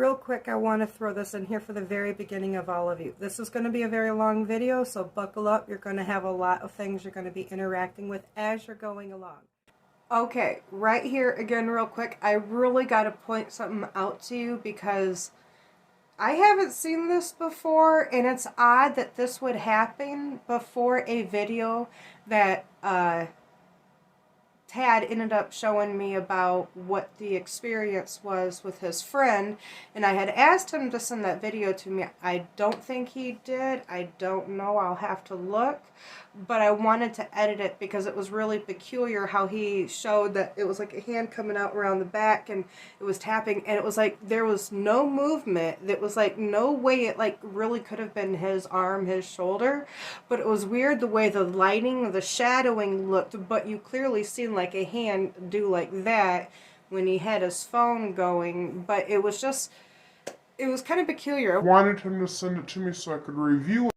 real quick, I want to throw this in here for the very beginning of all of you. This is going to be a very long video, so buckle up. You're going to have a lot of things you're going to be interacting with as you're going along. Okay, right here, again, real quick, I really got to point something out to you because I haven't seen this before, and it's odd that this would happen before a video that Tad ended up showing me about what the experience was with his friend, and I had asked him to send that video to me. I don't think he did. I don't know. I'll have to look. But I wanted to edit it because it was really peculiar how he showed that it was like a hand coming out around the back and it was tapping, and it was like there was no movement. There was like no way it like really could have been his arm, his shoulder, but it was weird the way the lighting, the shadowing looked, but you clearly seen like a hand do like that when he had his phone going, but it was just, it was kind of peculiar. I wanted him to send it to me so I could review it.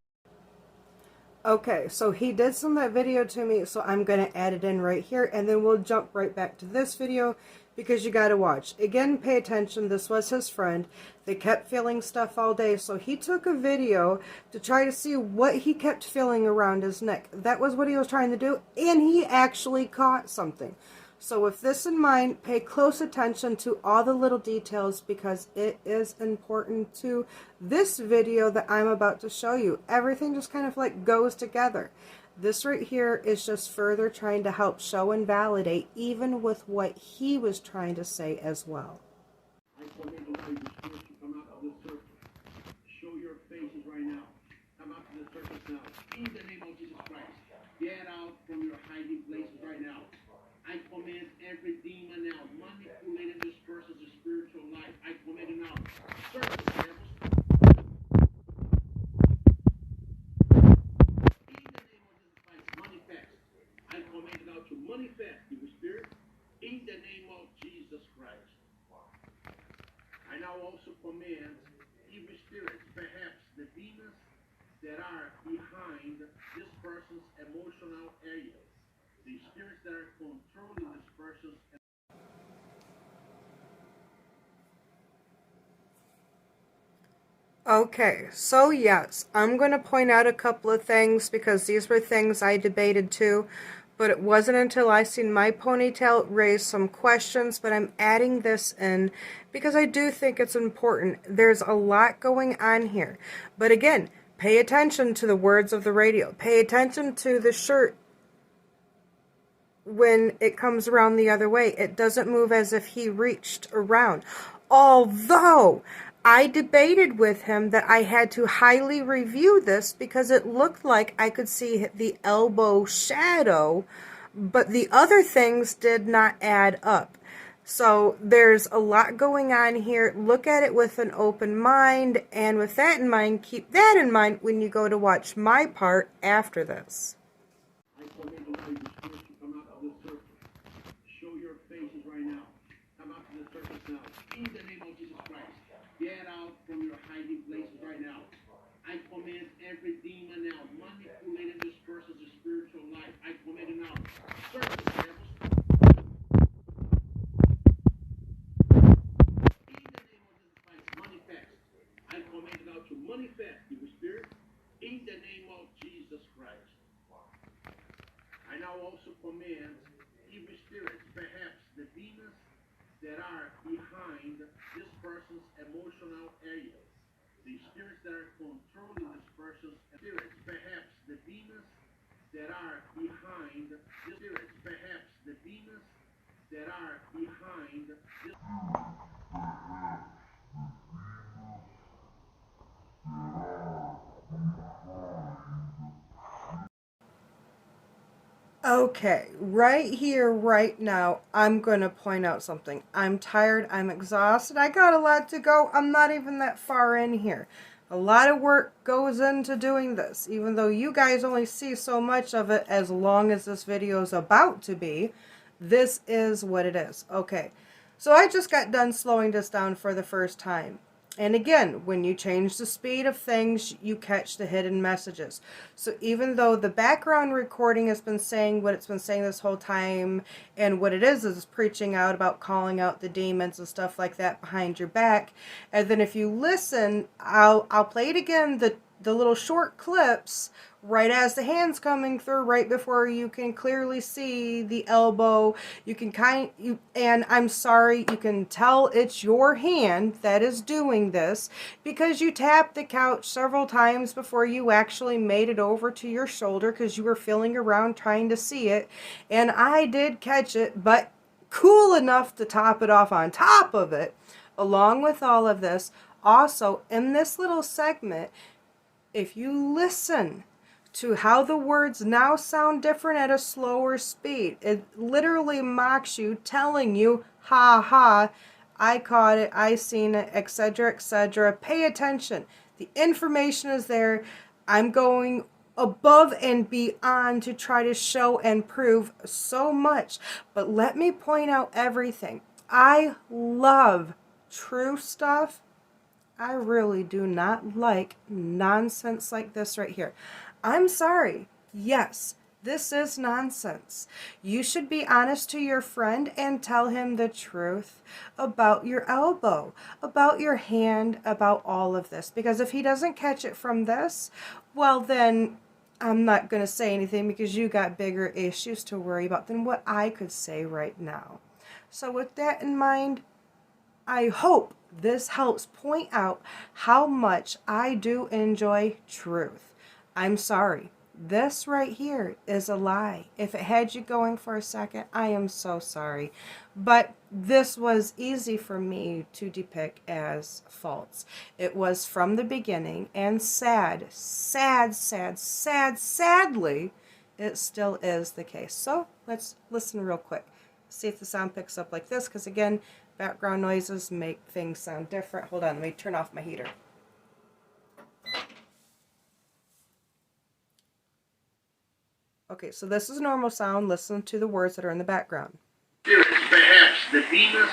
Okay, so he did send that video to me, so I'm going to add it in right here, and then we'll jump right back to this video because you got to watch. Again, pay attention. This was his friend. They kept feeling stuff all day, so he took a video to try to see what he kept feeling around his neck. That was what he was trying to do, and he actually caught something. So with this in mind, pay close attention to all the little details because it is important to this video that I'm about to show you. Everything just kind of like goes together. This right here is just further trying to help show and validate even with what he was trying to say as well. I command the Holy Spirit to come out of the circle. Show your faces right now. Come out to the surface now. In the name of Jesus Christ. Get out from your hiding places right now. I command every demon now manipulating this person's spiritual life. I command it now. Surface devils. In the name of Jesus Christ, manifest. I command it now to manifest, evil spirit, in the name of Jesus Christ. I now also command evil spirits, perhaps the demons that are behind this person's emotional areas, the spirits that are controlling this person's. Okay, so yes, I'm going to point out a couple of things because these were things I debated too, but it wasn't until I seen my ponytail raise some questions, but I'm adding this in because I do think it's important. There's a lot going on here, but again, pay attention to the words of the radio. Pay attention to the shirt when it comes around the other way. It doesn't move as if he reached around. Although I debated with him that I had to highly review this because it looked like I could see the elbow shadow, but the other things did not add up. So there's a lot going on here. Look at it with an open mind, and with that in mind, keep that in mind when you go to watch my part after this. I command the Holy Spirit to come out of the circle. Show your faces right now. Come out to the surface now. In the name of Jesus Christ. Get out from your hiding places right now. I command every demon now manipulating this person's spiritual life. I command it now. Surface devils. In the name of Jesus Christ, manifest. I command it now to manifest, evil spirit, in the name of Jesus Christ. I now also command evil spirits, perhaps the demons that are behind this person's emotional areas, the spirits that are controlling this person's spirits, perhaps the demons that are behind the spirits, perhaps the demons that are behind this. Okay, right here, right now, I'm going to point out something. I'm tired, I'm exhausted, I got a lot to go, I'm not even that far in here. A lot of work goes into doing this, even though you guys only see so much of it as long as this video is about to be. This is what it is. Okay, so I just got done slowing this down for the first time. And again, when you change the speed of things, you catch the hidden messages. So even though the background recording has been saying what it's been saying this whole time, and what it is preaching out about calling out the demons and stuff like that behind your back. And then if you listen, I'll play it again, the little short clips right as the hand's coming through, right before you can clearly see the elbow. You can and I'm sorry, you can tell it's your hand that is doing this because you tapped the couch several times before you actually made it over to your shoulder because you were feeling around trying to see it. And I did catch it, but cool enough to top it off on top of it. Along with all of this, also in this little segment, if you listen to how the words now sound different at a slower speed, it literally mocks you, telling you, ha ha, I caught it, I seen it, etc., etc. Pay attention. The information is there. I'm going above and beyond to try to show and prove so much. But let me point out everything. I love true stuff. I really do not like nonsense like this right here. I'm sorry. Yes, this is nonsense. You should be honest to your friend and tell him the truth about your elbow, about your hand, about all of this. Because if he doesn't catch it from this, well then I'm not going to say anything because you got bigger issues to worry about than what I could say right now. So with that in mind, I hope this helps point out how much I do enjoy truth. I'm sorry. This right here is a lie. If it had you going for a second, I am so sorry. But this was easy for me to depict as false. It was from the beginning, and sadly, it still is the case. So let's listen real quick. See if the sound picks up like this, because again, background noises make things sound different. Hold on, let me turn off my heater. Okay, so this is normal sound. Listen to the words that are in the background. Spirits, perhaps the demons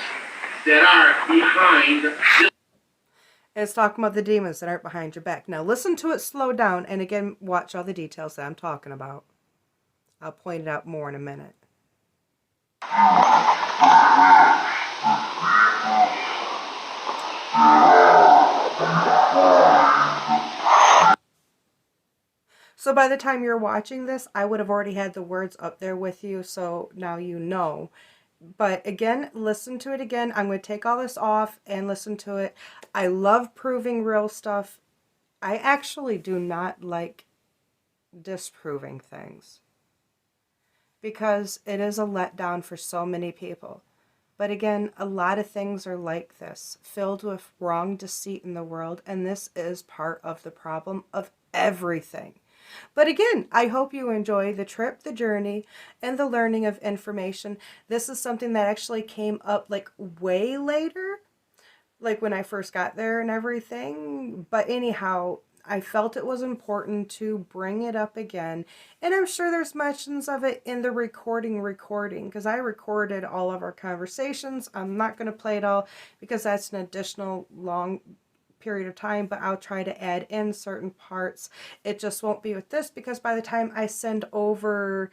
that are behind this. And it's talking about the demons that aren't behind your back. Now listen to it slow down, and again, watch all the details that I'm talking about. I'll point it out more in a minute. So by the time you're watching this, I would have already had the words up there with you, so now you know. But again, listen to it again. I'm going to take all this off and listen to it. I love proving real stuff. I actually do not like disproving things, because it is a letdown for so many people. But again, a lot of things are like this, filled with wrong deceit in the world, and this is part of the problem of everything. But again, I hope you enjoy the trip, the journey, and the learning of information. This is something that actually came up like way later, like when I first got there and everything. But anyhow, I felt it was important to bring it up again. And I'm sure there's mentions of it in the recording, because I recorded all of our conversations. I'm not going to play it all because that's an additional long period of time, but I'll try to add in certain parts. It just won't be with this, because by the time I send over,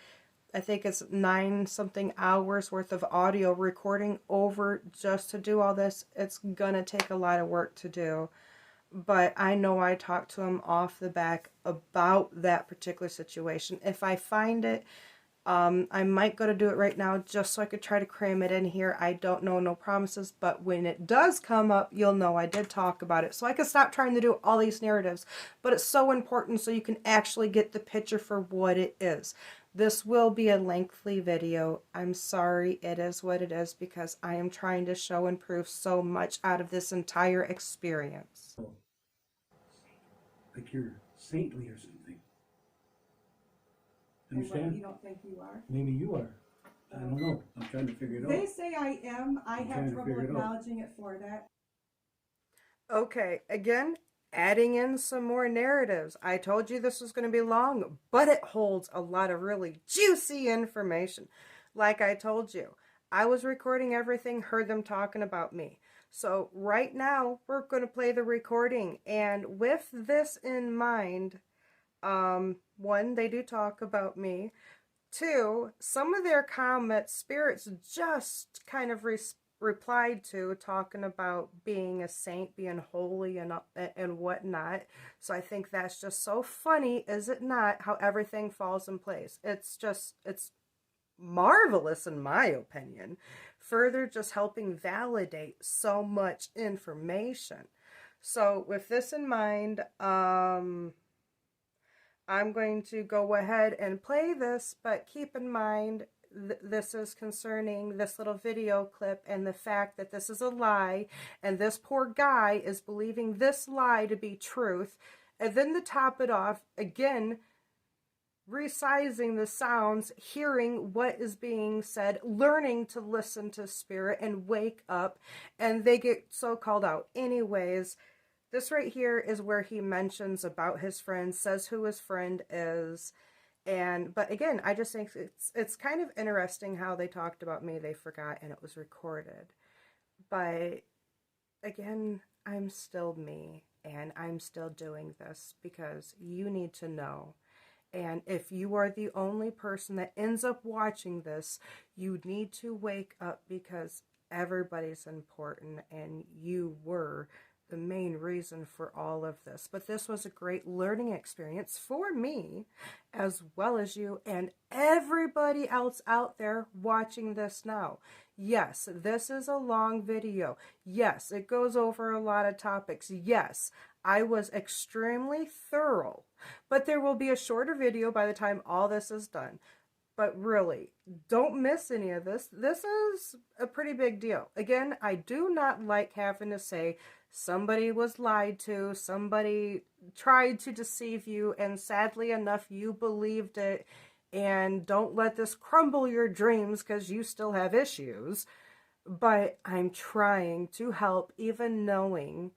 I think it's 9 something hours worth of audio recording over just to do all this, it's gonna take a lot of work to do. But I know I talked to him off the back about that particular situation. If I find it, I might go to do it right now just so I could try to cram it in here. I don't know, no promises, but when it does come up, you'll know I did talk about it. So I can stop trying to do all these narratives, but it's so important so you can actually get the picture for what it is. This will be a lengthy video. I'm sorry, it is what it is, because I am trying to show and prove so much out of this entire experience. Like you're saintly or something. And Understand? you don't think you are? Maybe you are. I don't know. I'm trying to figure it out. They say I am. I I'm have trying to trouble figure it out. acknowledging it for that. Okay, again, adding in some more narratives. I told you this was going to be long, but it holds a lot of really juicy information. Like I told you, I was recording everything, heard them talking about me. So right now, we're going to play the recording. And with this in mind, one, they do talk about me. Two, some of their comments, spirits just kind of replied to, talking about being a saint, being holy, and whatnot. So I think that's just so funny, is it not, how everything falls in place. It's marvelous in my opinion. Further, just helping validate so much information. So with this in mind, I'm going to go ahead and play this, but keep in mind this is concerning this little video clip and the fact that this is a lie, and this poor guy is believing this lie to be truth. And then to top it off, again, resizing the sounds, hearing what is being said, learning to listen to spirit and wake up, and they get so called out. Anyways, this right here is where he mentions about his friend, says who his friend is. But again, I just think it's kind of interesting how they talked about me. They forgot and it was recorded. But again, I'm still me, and I'm still doing this because you need to know. And if you are the only person that ends up watching this, you need to wake up, because everybody's important, and you were the main reason for all of this. But this was a great learning experience for me, as well as you and everybody else out there watching this now. Yes, this is a long video. Yes, it goes over a lot of topics. Yes, I was extremely thorough, but there will be a shorter video by the time all this is done. But really, don't miss any of this. This is a pretty big deal. Again, I do not like having to say somebody was lied to, somebody tried to deceive you, and sadly enough, you believed it. And don't let this crumble your dreams, because you still have issues. But I'm trying to help, even knowing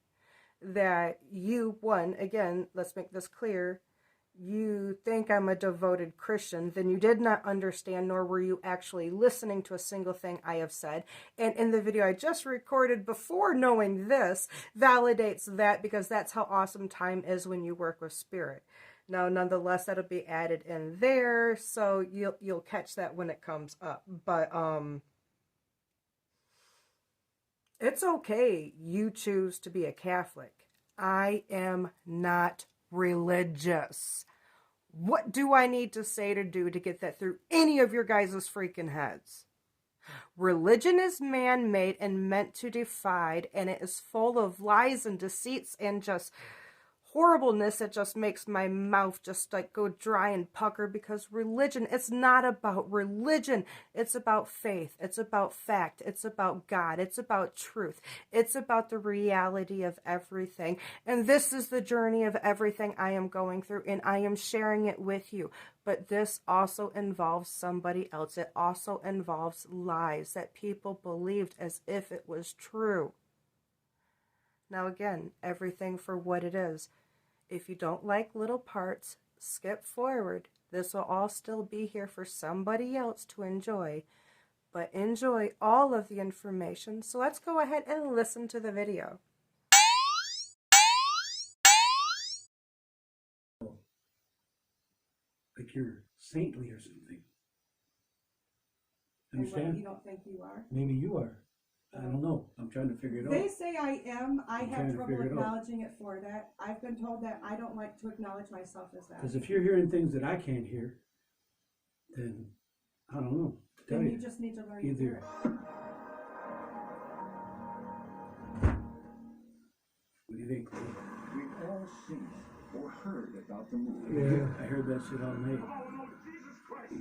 that you, one, again, let's make this clear, you think I'm a devoted Christian, then you did not understand, nor were you actually listening to a single thing I have said. And in the video I just recorded before knowing this validates that, because that's how awesome time is when you work with spirit. Now, nonetheless, that'll be added in there, so you'll catch that when it comes up. But it's okay you choose to be a Catholic. I am not religious. What do I need to say to do to get that through any of your guys' freaking heads? Religion is man-made and meant to divide, and it is full of lies and deceits and just horribleness that just makes my mouth just like go dry and pucker, because religion, it's not about religion. It's about faith. It's about fact. It's about God. It's about truth. It's about the reality of everything. And this is the journey of everything I am going through, and I am sharing it with you. But this also involves somebody else. It also involves lies that people believed as if it was true. Now again, everything for what it is. If you don't like little parts, skip forward. This will all still be here for somebody else to enjoy. But enjoy all of the information. So let's go ahead and listen to the video. Like you're saintly or something. And Understand? you don't think you are? Maybe you are. I don't know. I'm trying to figure it out. They say I am. I I'm have trying to trouble figure it out. acknowledging it for that. I've been told that I don't like to acknowledge myself as that. Because if you're hearing things that I can't hear, then I don't know. Then you just need to learn to hear it. What do you think, Lee? We've all seen or heard about the movie. Yeah, I heard that shit all night. Jesus Christ,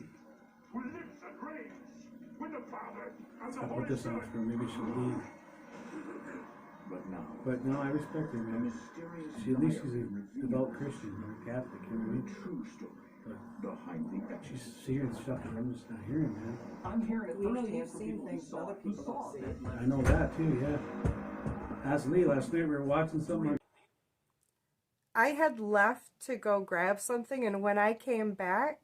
who lives and reigns with the Father and the I Holy put this on Spirit. for her. Maybe she'll leave. But no, I respect her, man. She, at least she's a devout Christian or a Catholic, you know what I mean? True story But behind the she's hearing stuff that I'm just not hearing, man. I'm hearing it We know firsthand you've from seen people things who that other who people don't saw see. it. I know that too, yeah. Asked Lee last night, we were watching something. I had left to go grab something, and when I came back,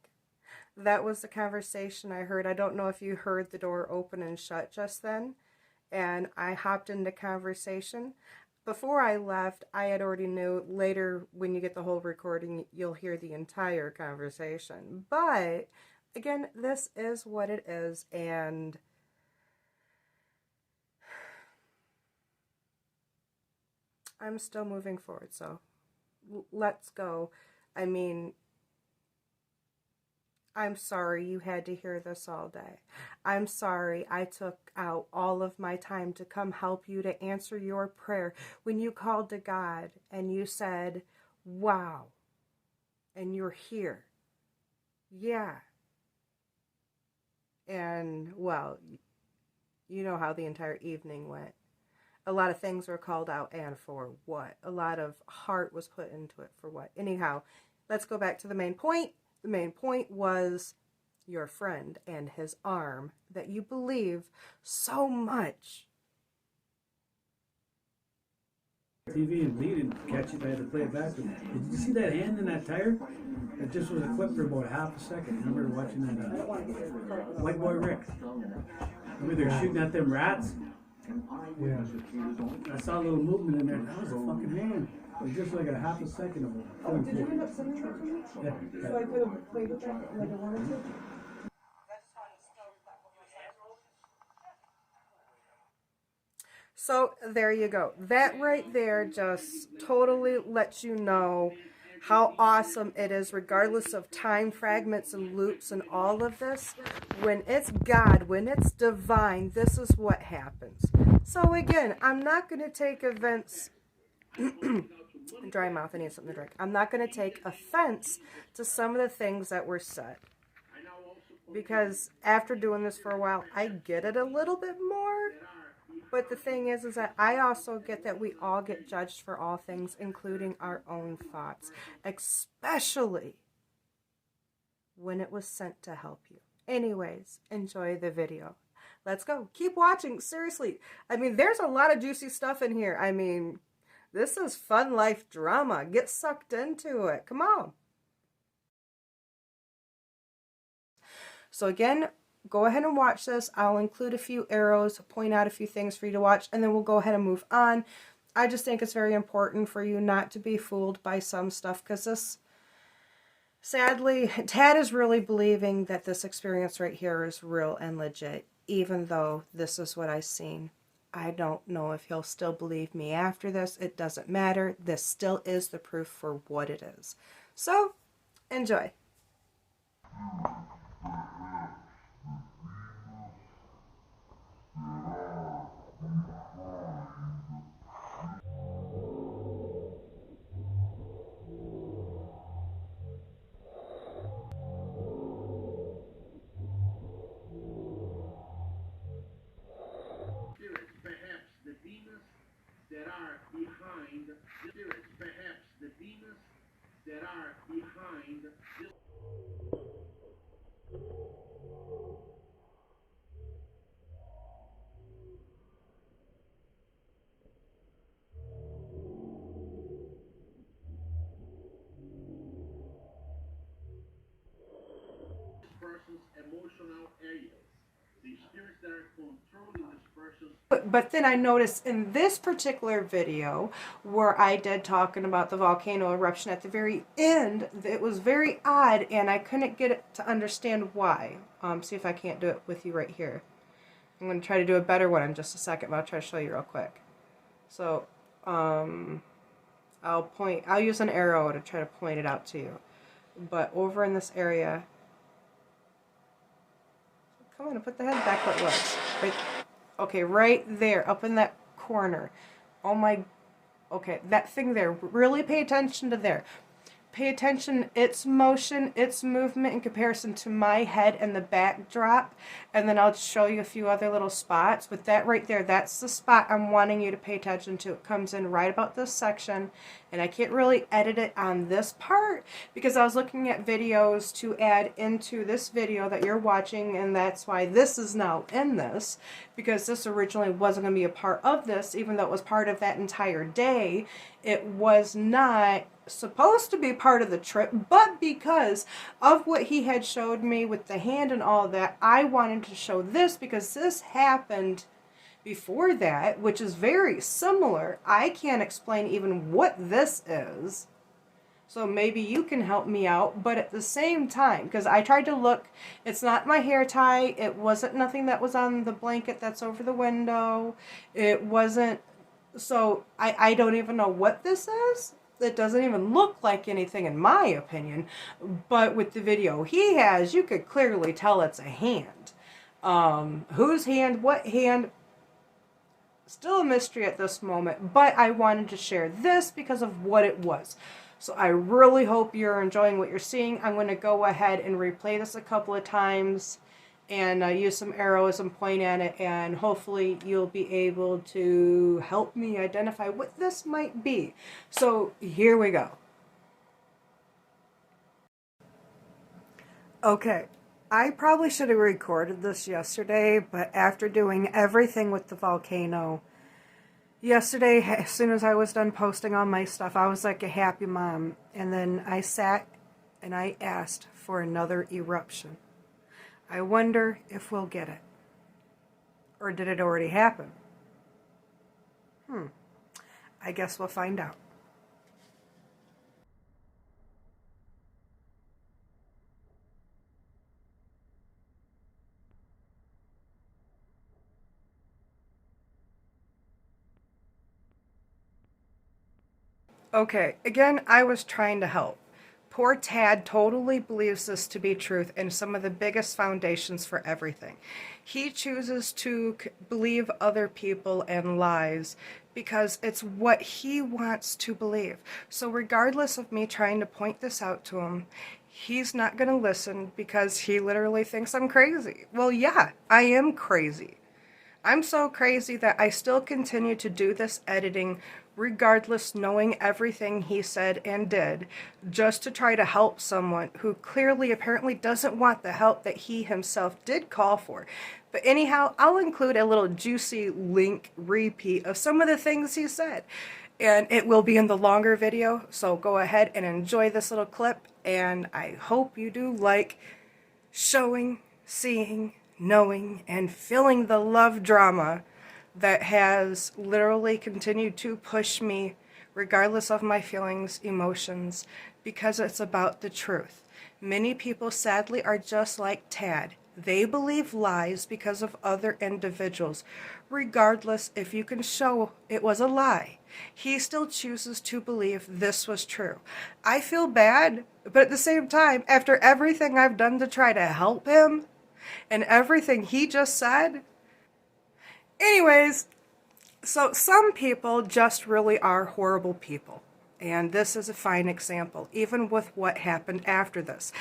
that was the conversation I heard. I don't know if you heard the door open and shut just then, and I hopped into conversation. Before I left, I had already knew. Later, when you get the whole recording, you'll hear the entire conversation. But, again, this is what it is, and I'm still moving forward, so let's go. I mean, I'm sorry you had to hear this all day. I'm sorry I took out all of my time to come help you, to answer your prayer when you called to God and you said, wow, and you're here. Yeah. And, well, you know how the entire evening went. A lot of things were called out, and for what? A lot of heart was put into it for what? Anyhow, let's go back to the main point. The main point was your friend and his arm that you believe so much. TV and bleeding, catch it. I had to play it back. Did you see that hand in that tire? It just was a clip for about half a second. I remember watching that White Boy Rick. Remember they're shooting at them rats? Yeah. I saw a little movement in there. That was a fucking hand. It was just like a half a second of it. Oh, did you end up sending that to me? Yeah. So I could have played it like I wanted to? So there you go. That right there just totally lets you know how awesome it is, regardless of time fragments and loops and all of this. When it's God, when it's divine, this is what happens. So again, I'm not going to take offense. Dry mouth, I need something to drink. I'm not going to take offense to some of the things that were said, because after doing this for a while, I get it a little bit more. But the thing is that I also get that we all get judged for all things, including our own thoughts, especially when it was sent to help you. Anyways, enjoy the video. Let's go. Keep watching. Seriously. I mean, there's a lot of juicy stuff in here. I mean, this is fun life drama. Get sucked into it. Come on. So again, go ahead and watch this. I'll include a few arrows, point out a few things for you to watch, and then we'll go ahead and move on. I just think it's very important for you not to be fooled by some stuff, because this, sadly, Tad is really believing that this experience right here is real and legit, even though this is what I've seen. I don't know if he'll still believe me after this. It doesn't matter. This still is the proof for what it is. So, enjoy. Spirits, perhaps the demons that are behind the spirits, perhaps the demons that are behind this. Person's emotional areas. The spirits that are controlling this person's. But then I noticed in this particular video where I did talking about the volcano eruption at the very end, it was very odd and I couldn't get it to understand why. See if I can't do it with you right here. I'm going to try to do a better one in just a second, but I'll try to show you real quick. So, I'll use an arrow to try to point it out to you. But over in this area, come on, put the head back where it was. Right, okay, right there, up in that corner. Oh my, okay, that thing there. Really pay attention to there. Pay attention, its motion, its movement in comparison to my head and the backdrop. And then I'll show you a few other little spots. But that right there, that's the spot I'm wanting you to pay attention to. It comes in right about this section. and I can't really edit it on this part because I was looking at videos to add into this video that you're watching, and that's why this is now in this, because this originally wasn't going to be a part of this, even though it was part of that entire day. It was not supposed to be part of the trip, but because of what he had showed me with the hand and all that, I wanted to show this because this happened before that, which is very similar. I can't explain even what this is, so maybe you can help me out. But at the same time, because I tried to look, it's not my hair tie, it wasn't nothing that was on the blanket that's over the window, it wasn't, so I don't even know what this is. It doesn't even look like anything in my opinion, but with the video he has, you could clearly tell it's a hand. Whose hand, what hand, still a mystery at this moment, but I wanted to share this because of what it was. So I really hope you're enjoying what you're seeing. I'm going to go ahead and replay this a couple of times and use some arrows and point at it, and hopefully you'll be able to help me identify what this might be. So here we go. Okay, I probably should have recorded this yesterday, but after doing everything with the volcano yesterday, as soon as I was done posting all my stuff, I was like a happy mom, and then I sat and I asked for another eruption. I wonder if we'll get it. Or did it already happen? I guess we'll find out. Okay, again, I was trying to help. Poor Tad totally believes this to be truth and some of the biggest foundations for everything. He chooses to believe other people and lies because it's what he wants to believe. So regardless of me trying to point this out to him, he's not going to listen because he literally thinks I'm crazy. Well, yeah, I am crazy. I'm so crazy that I still continue to do this editing regardless, knowing everything he said and did, just to try to help someone who clearly apparently doesn't want the help that he himself did call for. But anyhow, I'll include a little juicy link repeat of some of the things he said, and it will be in the longer video, so go ahead and enjoy this little clip, and I hope you do like showing, seeing, knowing, and feeling the love drama that has literally continued to push me regardless of my feelings, emotions, because it's about the truth. Many people sadly are just like Tad. They believe lies because of other individuals. Regardless if you can show it was a lie, he still chooses to believe this was true. I feel bad, but at the same time, after everything I've done to try to help him and everything he just said, anyways, so some people just really are horrible people. And this is a fine example, even with what happened after this.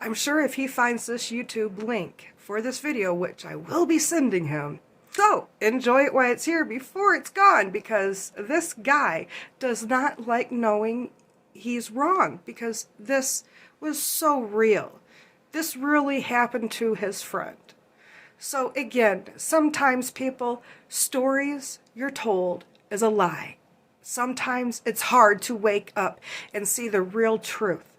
I'm sure if he finds this YouTube link for this video, which I will be sending him, so enjoy it while it's here before it's gone, because this guy does not like knowing he's wrong, because this was so real. This really happened to his friend. So again, sometimes people, stories you're told is a lie. Sometimes it's hard to wake up and see the real truth.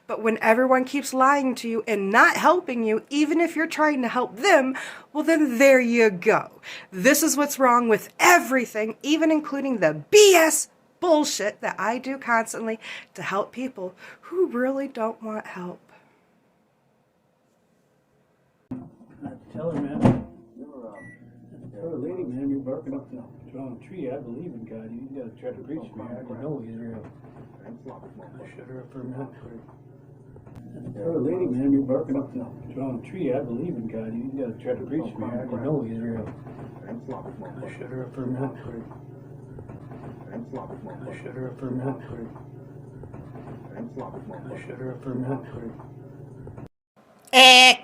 But when everyone keeps lying to you and not helping you, even if you're trying to help them, well then there you go. This is what's wrong with everything, even including the BS bullshit that I do constantly to help people who really don't want help. Tell her, man. Tell her, lady, man, you're barking up the wrong tree. I believe in God. You gotta try to preach to me. I know He's real. Shut her up for a minute. Tell her, lady, man, you're barking up the wrong tree. I believe in God. You gotta try to preach to me. I know He's real. Shut her up for a minute. Shut her up for a minute. Shut her up for a minute.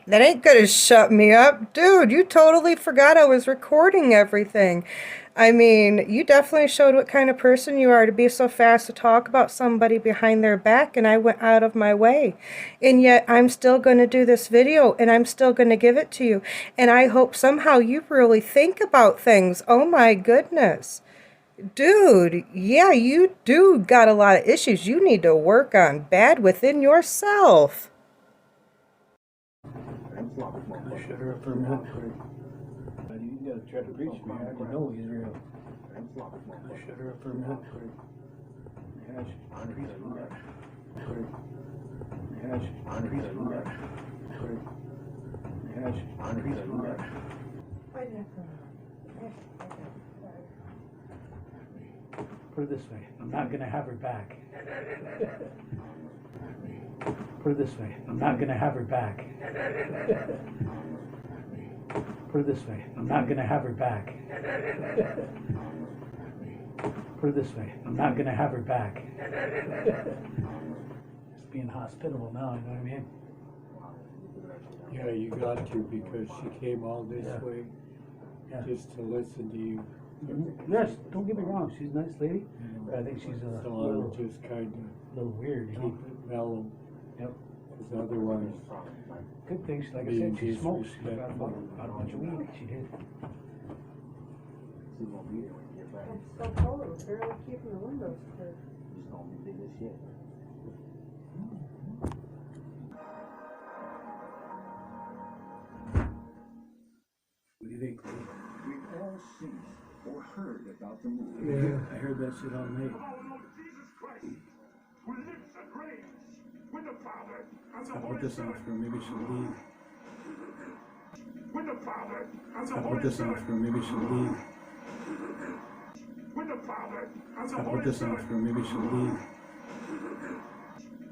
That ain't gonna shut me up. Dude, you totally forgot I was recording everything. I mean, you definitely showed what kind of person you are to be so fast to talk about somebody behind their back, and I went out of my way. And yet I'm still going to do this video, and I'm still going to give it to you. And I hope somehow you really think about things. Oh my goodness. Dude, yeah, you do got a lot of issues you need to work on bad within yourself. I shut her up for a minute. You gotta try to preach to me. I already know he's real. I shut her up for a minute. Yeah, she's preaching. Yeah, she's preaching. Yeah, she's preaching. Put it this way, I'm not gonna have her back. Put it this way, I'm not gonna have her back. Put it this way, I'm not gonna have her back. Put it this way, I'm not gonna have her back. Just being hospitable now, you know what I mean? Yeah, you got to, because she came all this Yeah. way Yeah. just to listen to you. Yes, don't get me wrong, she's a nice lady, but I think she's a So little, I just kind weird, you of know? keep it mellow, Yep. because otherwise, Good thing, like I Being said, she smokes. She got disrespectful. a bunch of weed. She did. It's so cold, it's barely keeping the windows clear. What do you think, Lee? We've all seen or heard about the movie. Yeah, I heard that shit all night. Jesus Christ, who lives and reigns with the Father and the I put Holy this on Spirit. for her, maybe she'll leave. With the Father and the I put Holy this on Spirit. for her, maybe she'll leave. With the Father and the I put Holy this on Spirit. for her, maybe she'll leave.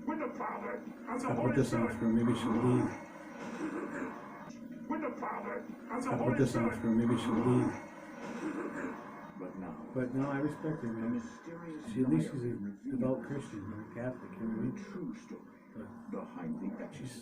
With the Father and the I put Holy this on Spirit. for her, maybe she'll leave. With the Father and the I put Holy this on Spirit. for her, maybe she'll leave. But now, But no, I respect her, the man. mysterious She, at least she's diary a reveals devout Christian, not a Catholic, you know what I the mean? true story behind the epic. She's